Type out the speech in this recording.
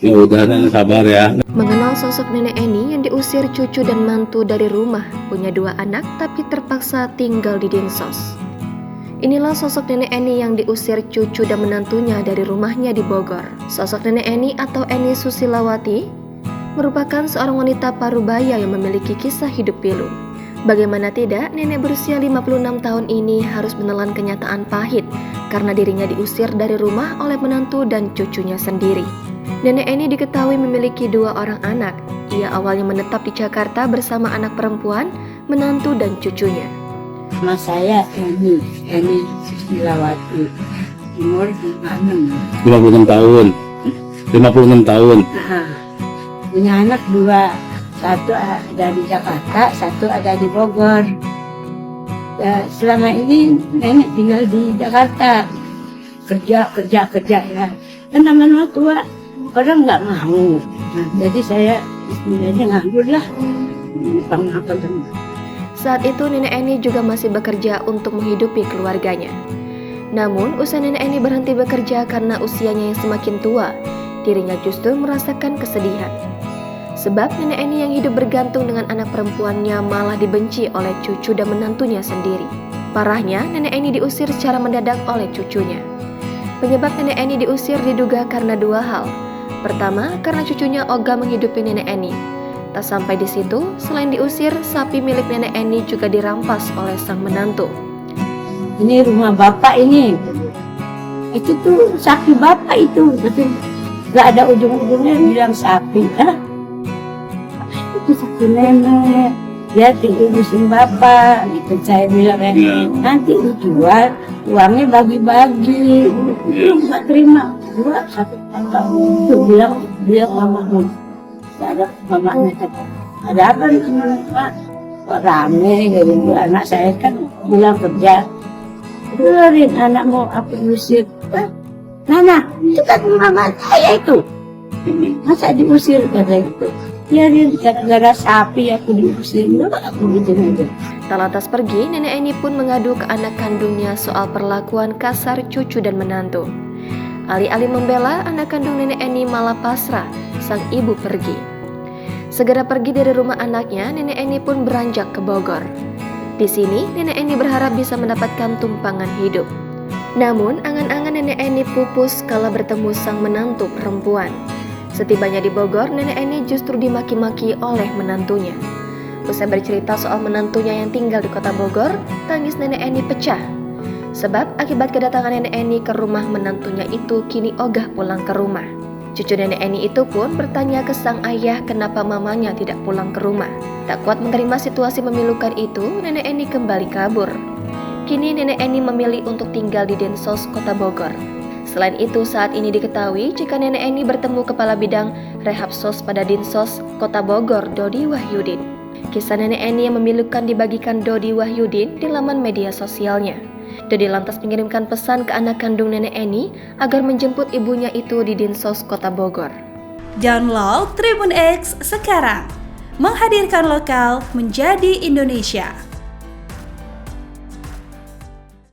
Ya udah, sabar ya. Mengenal sosok nenek Eni yang diusir cucu dan mantu dari rumah, punya 2 anak tapi terpaksa tinggal di Dinsos. Inilah sosok nenek Eni yang diusir cucu dan menantunya dari rumahnya di Bogor. Sosok nenek Eni atau Eni Susilawati merupakan seorang wanita parubaya yang memiliki kisah hidup pilu. Bagaimana tidak, nenek berusia 56 tahun ini harus menelan kenyataan pahit karena dirinya diusir dari rumah oleh menantu dan cucunya sendiri. Nenek Eni diketahui memiliki 2 orang anak. Ia awalnya menetap di Jakarta bersama anak perempuan, menantu dan cucunya. Nama saya Eni Susilawati, umur 56 tahun. 56 tahun. Punya anak 2, satu ada di Jakarta, satu ada di Bogor. Ya, selama ini nenek tinggal di Jakarta, kerja ya. Dan nama-nama tua orang nggak mau. Nah, jadi saya istilahnya nganggur lah. Saat itu nenek Eni juga masih bekerja untuk menghidupi keluarganya. Namun usaha nenek Eni berhenti bekerja karena usianya yang semakin tua, dirinya justru merasakan kesedihan. Sebab nenek Eni yang hidup bergantung dengan anak perempuannya malah dibenci oleh cucu dan menantunya sendiri. Parahnya, nenek Eni diusir secara mendadak oleh cucunya. Penyebab nenek Eni diusir diduga karena 2 hal. Pertama, karena cucunya ogah menghidupi nenek Eni. Tak sampai di situ, selain diusir, sapi milik nenek Eni juga dirampas oleh sang menantu. Ini rumah bapak ini. Itu tuh sapi bapak itu, tapi nggak ada ujung-ujungnya bilang sapi. Itu sapi nenek. Dia diurusin bapak. Gitu saya bilang nanti dijual, uangnya bagi-bagi. Nggak terima. 2 1 tahun itu bilang mamamu. Ada mamanya, ada apa di sini Pak? Kok rame gitu. Anak saya kan bilang kerja. Keluarin anakmu aku usir. Nana, itu kan mama saya itu. Masa diusir kata itu? Ya dia gara-gara sapi aku diusir. Aku gitu aja. Tak lantas pergi, nenek Eni pun mengadu ke anak kandungnya soal perlakuan kasar cucu dan menantu. Alih-alih membela, anak kandung nenek Eni malah pasrah, sang ibu pergi. Segera pergi dari rumah anaknya, nenek Eni pun beranjak ke Bogor. Di sini, nenek Eni berharap bisa mendapatkan tumpangan hidup. Namun, angan-angan nenek Eni pupus kala bertemu sang menantu perempuan. Setibanya di Bogor, nenek Eni justru dimaki-maki oleh menantunya. Usai bercerita soal menantunya yang tinggal di kota Bogor, tangis nenek Eni pecah. Sebab akibat kedatangan nenek Eni ke rumah menantunya itu kini ogah pulang ke rumah. Cucu nenek Eni itu pun bertanya ke sang ayah kenapa mamanya tidak pulang ke rumah. Tak kuat menerima situasi memilukan itu, nenek Eni kembali kabur. Kini nenek Eni memilih untuk tinggal di Dinsos Kota Bogor. Selain itu, saat ini diketahui jika nenek Eni bertemu Kepala Bidang Rehab Sos pada Dinsos Kota Bogor, Dodi Wahyudin. Kisah nenek Eni yang memilukan dibagikan Dodi Wahyudin di laman media sosialnya. Dodi lantas mengirimkan pesan ke anak kandung nenek Eni agar menjemput ibunya itu di Dinsos Kota Bogor. Download Tribun X sekarang, menghadirkan lokal menjadi Indonesia.